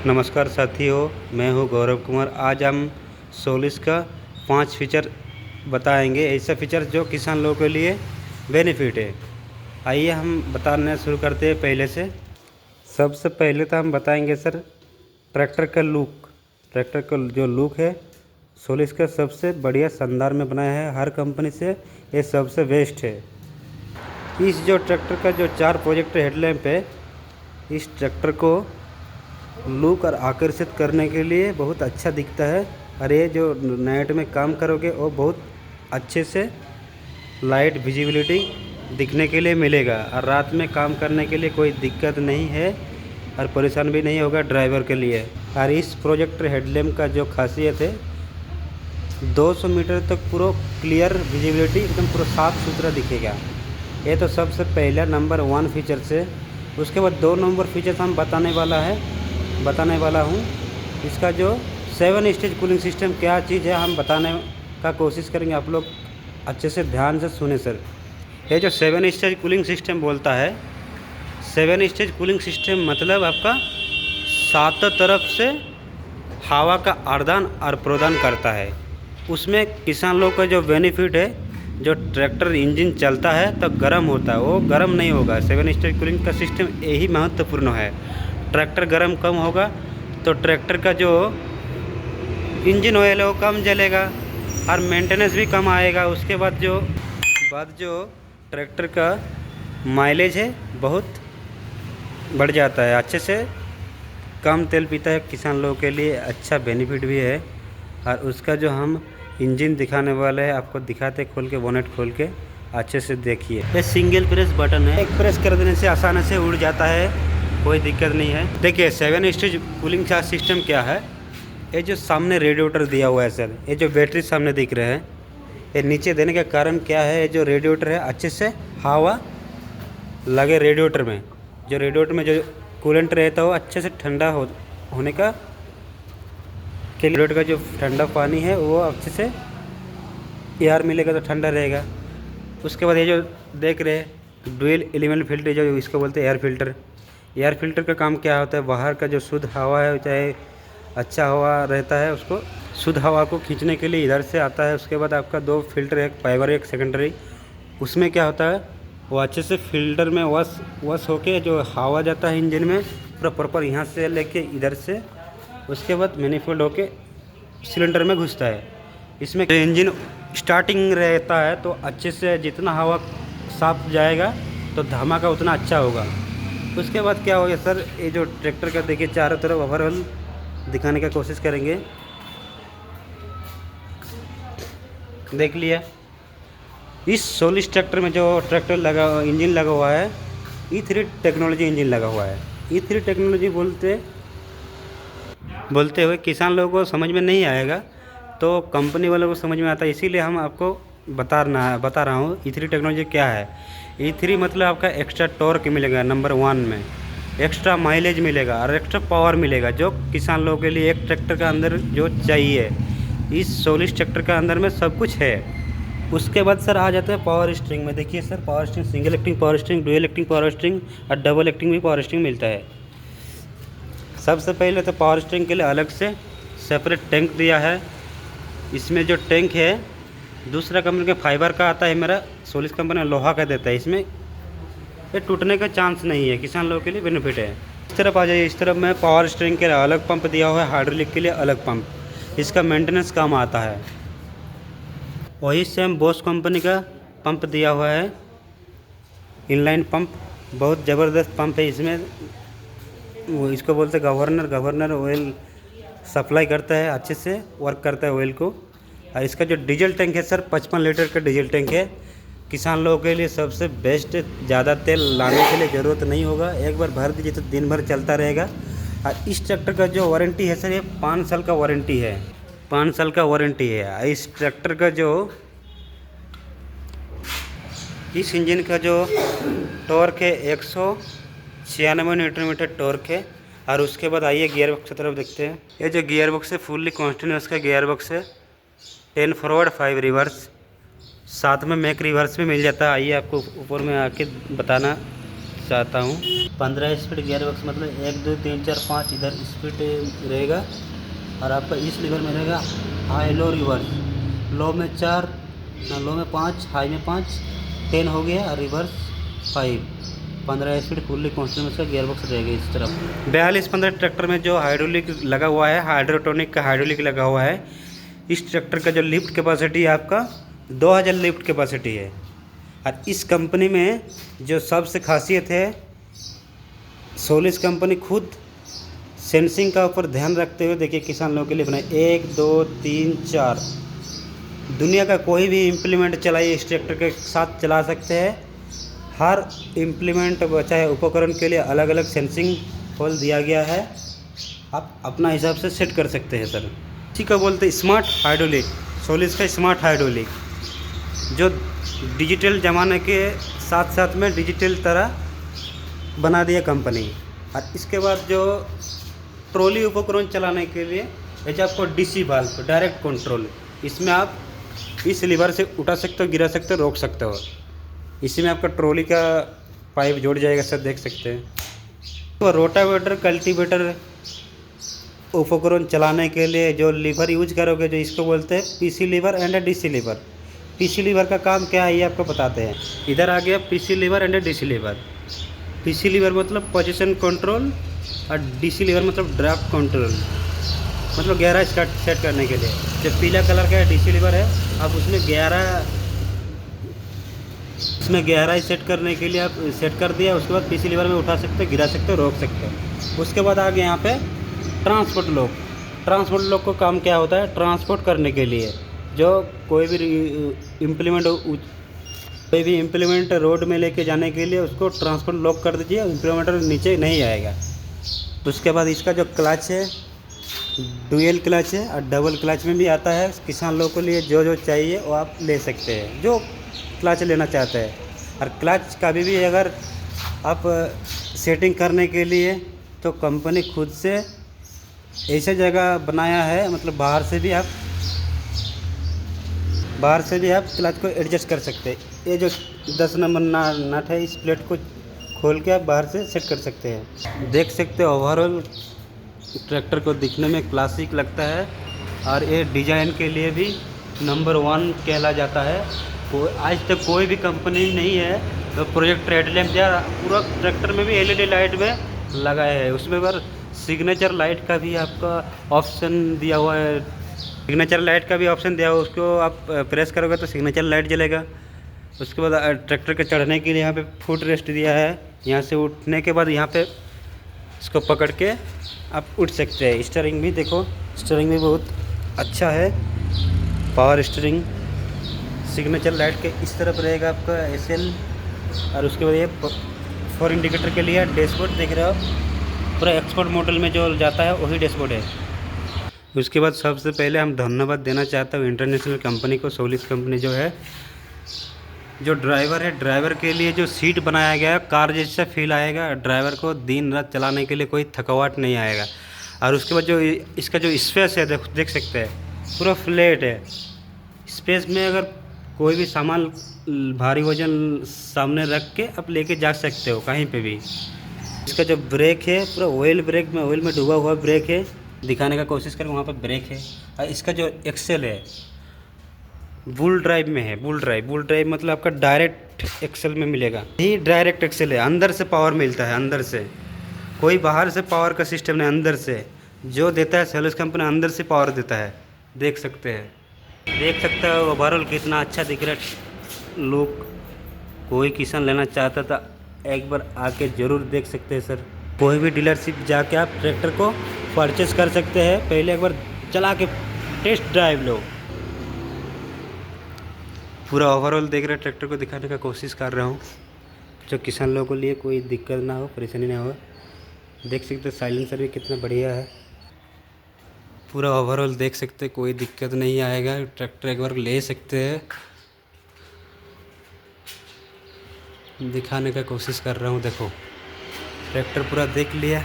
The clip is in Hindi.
नमस्कार साथियों, मैं हूं गौरव कुमार। आज हम सोलिस का 5 फीचर बताएंगे, ऐसा फीचर जो किसान लोगों के लिए बेनिफिट है। आइए हम बताना शुरू करते हैं पहले से। सबसे पहले तो हम बताएंगे सर ट्रैक्टर का लुक। ट्रैक्टर का जो लुक है सोलिस का सबसे बढ़िया शानदार में बनाया है। हर कंपनी से ये सबसे बेस्ट है। इस जो ट्रैक्टर का जो 4 प्रोजेक्टर हेडलैम्प है, इस ट्रैक्टर को लुक और आकर्षित करने के लिए बहुत अच्छा दिखता है। और ये जो नाइट में काम करोगे वो बहुत अच्छे से लाइट विजिबिलिटी दिखने के लिए मिलेगा, और रात में काम करने के लिए कोई दिक्कत नहीं है और परेशान भी नहीं होगा ड्राइवर के लिए। और इस प्रोजेक्टर हेडलैम्प का जो खासियत है, 200 मीटर तक पूरा क्लियर विजिबिलिटी एकदम पूरा साफ़ सुथरा दिखेगा। ये तो सबसे पहला नंबर 1 फीचर से। उसके बाद 2 नंबर फीचर्स हम बताने वाला हूँ। इसका जो 7 स्टेज कूलिंग सिस्टम क्या चीज़ है हम बताने का कोशिश करेंगे। आप लोग अच्छे से ध्यान से सुने सर। ये जो 7 स्टेज कूलिंग सिस्टम बोलता है, 7 स्टेज कूलिंग सिस्टम मतलब आपका 7 तरफ से हवा का आदान और प्रदान करता है। उसमें किसान लोग का जो बेनिफिट है, जो ट्रैक्टर इंजन चलता है तो गर्म होता है, वो गर्म नहीं होगा। 7 स्टेज कूलिंग का सिस्टम यही महत्वपूर्ण है। ट्रैक्टर गर्म कम होगा तो ट्रैक्टर का जो इंजन ऑयल है वो कम जलेगा और मेंटेनेंस भी कम आएगा। उसके बाद जो ट्रैक्टर का माइलेज है बहुत बढ़ जाता है, अच्छे से कम तेल पीता है। किसान लोगों के लिए अच्छा बेनिफिट भी है। और उसका जो हम इंजन दिखाने वाले हैं, आपको दिखाते खोल के, बोनेट खोल के अच्छे से देखिए। ये सिंगल प्रेस बटन है, एक प्रेस कर देने से आसानी से उड़ जाता है, कोई दिक्कत नहीं है। देखिए 7 स्टेज कूलिंग का सिस्टम क्या है। ये जो सामने रेडिएटर दिया हुआ है सर, ये जो बैटरी सामने दिख रहे हैं, ये नीचे देने का कारण क्या है, ये जो रेडिएटर है अच्छे से हवा लगे रेडिएटर में। जो रेडिएटर में जो कूलेंट रहता है वो अच्छे से ठंडा होने का के लिए, रेडिएटर का जो ठंडा पानी है वो अच्छे से एयर मिलेगा तो ठंडा रहेगा। उसके बाद ये जो देख रहे हैं डुअल एलिमेंट फिल्टर, जो इसको बोलते हैं एयर फिल्टर। एयर फिल्टर का काम क्या होता है, बाहर का जो शुद्ध हवा है, चाहे अच्छा हवा रहता है, उसको शुद्ध हवा को खींचने के लिए इधर से आता है। उसके बाद आपका 2 फिल्टर, एक प्राइमरी एक सेकेंडरी। उसमें क्या होता है, वो अच्छे से फिल्टर में वॉश होके जो हवा जाता है इंजन में पूरा प्रॉपर यहाँ से लेके इधर से, उसके बाद मैनिफोल्ड होके सिलेंडर में घुसता है। इसमें इंजन स्टार्टिंग रहता है तो अच्छे से जितना हवा साफ जाएगा तो धमाका उतना अच्छा होगा। उसके बाद क्या होगा सर, ये जो ट्रैक्टर का देखिए चारों तरफ ओवरऑल दिखाने का कोशिश करेंगे। देख लिया इस सोलिस ट्रैक्टर में जो इंजन लगा हुआ है, E3 टेक्नोलॉजी इंजन लगा हुआ है। E3 टेक्नोलॉजी बोलते हुए किसान लोगों को समझ में नहीं आएगा, तो कंपनी वालों को समझ में आता है, इसीलिए हम आपको बता रहा हूँ E3 टेक्नोलॉजी क्या है। E3 मतलब आपका एक्स्ट्रा टॉर्क मिलेगा नंबर 1 में, एक्स्ट्रा माइलेज मिलेगा और एक्स्ट्रा पावर मिलेगा, जो किसान लोगों के लिए एक ट्रैक्टर का अंदर जो चाहिए। इस सोलिस ट्रैक्टर का अंदर में सब कुछ है। उसके बाद सर आ जाता है पावर स्टीयरिंग में। देखिए sir, power steering, single acting power steering, dual acting power steering और डबल एक्टिंग भी पावर स्टीयरिंग मिलता है। सबसे पहले तो पावर स्टीयरिंग के लिए अलग से सेपरेट टैंक दिया है। इसमें जो टैंक है दूसरा कंपनी के फाइबर का आता है, मेरा सोलिस कंपनी लोहा का देता है। इसमें ये टूटने का चांस नहीं है, किसान लोगों के लिए बेनिफिट है। इस तरफ आ जाइए, इस तरफ में पावर स्टीयरिंग के लिए अलग पंप दिया हुआ है, हाइड्रोलिक के लिए अलग पंप। इसका मेंटेनेंस कम आता है। वही सेम बोस कंपनी का पंप दिया हुआ है, इनलाइन पंप, बहुत ज़बरदस्त पंप है। इसमें वो इसको बोलते हैं गवर्नर ऑयल सप्लाई करता है, अच्छे से वर्क करता है ऑयल को। और इसका जो डीजल टैंक है सर, 55 लीटर का डीजल टैंक है। किसान लोगों के लिए सबसे बेस्ट, ज़्यादा तेल लाने के लिए ज़रूरत नहीं होगा, एक बार भर दीजिए तो दिन भर चलता रहेगा। और इस ट्रैक्टर का जो वारंटी है सर, ये 5 साल का वारंटी है, 5 साल का वारंटी है। इस ट्रैक्टर का इस इंजन का जो टॉर्क है 196 न्यूटन मीटर टॉर्क है। और उसके बाद आइए गियर बॉक्स की तरफ देखते हैं। ये जो गियर बॉक्स है फुल्ली कॉन्टिन्यूस का गियर बॉक्स है, 10 फॉरवर्ड 5 रिवर्स, साथ में मैक रिवर्स भी मिल जाता है। आइए आपको ऊपर में आके बताना चाहता हूँ। 15 स्पीड गियर बॉक्स मतलब 1 2 3 4 5 इधर स्पीड रहेगा और आपका इस लीवर में रहेगा हाई लो रिवर्स। लो में 4, लो में 5, हाई में 5, 10 हो गया और रिवर्स 5। 15 स्पीड फुल्ली कॉन्स्टेंट में गियर बॉक्स रहेगा इस तरफ। 4215 ट्रैक्टर में जो हाइड्रोलिक लगा हुआ है, हाइड्रोटोनिक का हाइड्रोलिक लगा हुआ है। इस ट्रैक्टर का जो लिफ्ट कैपेसिटी है आपका 2000 लिफ्ट कैपेसिटी है। और इस कंपनी में जो सबसे खासियत है, सोलिस कंपनी खुद सेंसिंग का ऊपर ध्यान रखते हुए देखिए किसान लोगों के लिए बनाए। 1 2 3 4 दुनिया का कोई भी इम्प्लीमेंट चलाइए इस ट्रैक्टर के साथ चला सकते हैं। हर इम्प्लीमेंट चाहे उपकरण के लिए अलग अलग सेंसिंग होल दिया गया है, आप अपना हिसाब से सेट कर सकते हैं सर। इसी का बोलते हैं स्मार्ट हाइड्रोलिक, सोलिस का स्मार्ट हाइड्रोलिक, जो डिजिटल ज़माने के साथ साथ में डिजिटल तरह बना दिया कंपनी। और इसके बाद जो ट्रॉली उपकरण चलाने के लिए ये आपको डीसी वाल्व डायरेक्ट कंट्रोल, इसमें आप इस लीवर से उठा सकते हो, गिरा सकते हो, रोक सकते हो। इसी में आपका ट्रॉली का पाइप जोड़ जाएगा सर, देख सकते हैं। तो रोटावेटर कल्टीवेटर उपकरण चलाने के लिए जो लीवर यूज करोगे, जो इसको बोलते हैं PC lever and DC lever. PC lever का काम क्या है ये आपको बताते हैं। इधर आ गया PC lever and DC lever. PC lever मतलब पोजीशन कंट्रोल और डीसी लीवर मतलब ड्राफ्ट कंट्रोल, मतलब गहराई सेट करने के लिए। जो पीला कलर का डीसी लीवर है, आप उसमें गहराई सेट करने के लिए आप सेट कर दिया। उसके बाद पीसी लीवर में उठा सकते हो, गिरा सकते हो, रोक सकते हो। उसके बाद आ गए यहाँ पे ट्रांसपोर्ट लॉक। ट्रांसपोर्ट लॉक का काम क्या होता है, ट्रांसपोर्ट करने के लिए जो कोई भी इम्प्लीमेंट रोड में लेके जाने के लिए उसको ट्रांसपोर्ट लॉक कर दीजिए, इम्प्लीमेंटर नीचे नहीं आएगा। उसके बाद इसका जो क्लच है डुअल क्लच है और डबल क्लच में भी आता है। किसान लोगों के लिए जो जो चाहिए वो आप ले सकते हैं, जो क्लच लेना चाहते हैं। और क्लच कभी भी अगर आप सेटिंग करने के लिए तो कंपनी खुद से ऐसे जगह बनाया है, मतलब बाहर से भी आप क्लच को एडजस्ट कर सकते हैं। ये जो 10 नंबर नट है, इस प्लेट को खोल के आप बाहर से सेट कर सकते हैं। देख सकते हो ओवरऑल ट्रैक्टर को दिखने में क्लासिक लगता है और ये डिज़ाइन के लिए भी नंबर 1 कहला जाता है। आज तक कोई भी कंपनी नहीं है तो प्रोजेक्ट रेड लैम्प या पूरा ट्रैक्टर में भी एलईडी लाइट में लगाया है। उसमें पर सिग्नेचर लाइट का भी आपका ऑप्शन दिया हुआ है। सिग्नेचर लाइट का भी ऑप्शन दिया हुआ है, उसको आप प्रेस करोगे तो सिग्नेचर लाइट जलेगा। उसके बाद ट्रैक्टर के चढ़ने के लिए यहाँ पे फुट रेस्ट दिया है। यहाँ से उठने के बाद यहाँ पे इसको पकड़ के आप उठ सकते हैं। स्टीयरिंग भी देखो, स्टीयरिंग भी बहुत अच्छा है, पावर स्टीयरिंग। सिग्नेचर लाइट के इस तरफ रहेगा आपका एसएल। और उसके बाद ये 4 इंडिकेटर के लिए डैशबोर्ड देख रहे हो, पूरा एक्सपोर्ट मॉडल में जो जाता है वही डैशबोर्ड है। उसके बाद सबसे पहले हम धन्यवाद देना चाहता हूँ इंटरनेशनल कंपनी को, सोलिस कंपनी जो है। जो ड्राइवर है, ड्राइवर के लिए जो सीट बनाया गया है कार जैसा फील आएगा। ड्राइवर को दिन रात चलाने के लिए कोई थकावट नहीं आएगा। और उसके बाद जो इसका जो स्पेस है देख सकते हैं, पूरा फ्लैट है। स्पेस में अगर कोई भी सामान भारी वजन सामने रख के आप लेके जा सकते हो कहीं पे भी। इसका जो ब्रेक है पूरा ऑयल में डूबा हुआ ब्रेक है। दिखाने का कोशिश करें, वहाँ पर ब्रेक है। और इसका जो एक्सेल है बुल ड्राइव में है। बुल ड्राइव मतलब आपका डायरेक्ट एक्सेल में मिलेगा। ये डायरेक्ट एक्सेल है, अंदर से पावर मिलता है, अंदर से। कोई बाहर से पावर का सिस्टम नहीं, अंदर से जो देता है सोलिस कंपनी अंदर से पावर देता है। देख सकते हो ओवरऑल कितना अच्छा दिख रहा है। लोग कोई किसान लेना चाहता था एक बार आके ज़रूर देख सकते हैं सर। कोई भी डीलरशिप जाके आप ट्रैक्टर को परचेस कर सकते हैं। पहले एक बार चला के टेस्ट ड्राइव लो। पूरा ओवरऑल देख रहे ट्रैक्टर को दिखाने का कोशिश कर रहा हूँ, जो किसान लोगों के लिए कोई दिक्कत ना हो, परेशानी ना हो। देख सकते हो साइलेंसर भी कितना बढ़िया है। पूरा ओवरऑल देख सकते हैं, कोई दिक्कत नहीं आएगा। ट्रैक्टर एक बार ले सकते हैं। दिखाने का कोशिश कर रहा हूँ, देखो ट्रैक्टर पूरा देख लिया।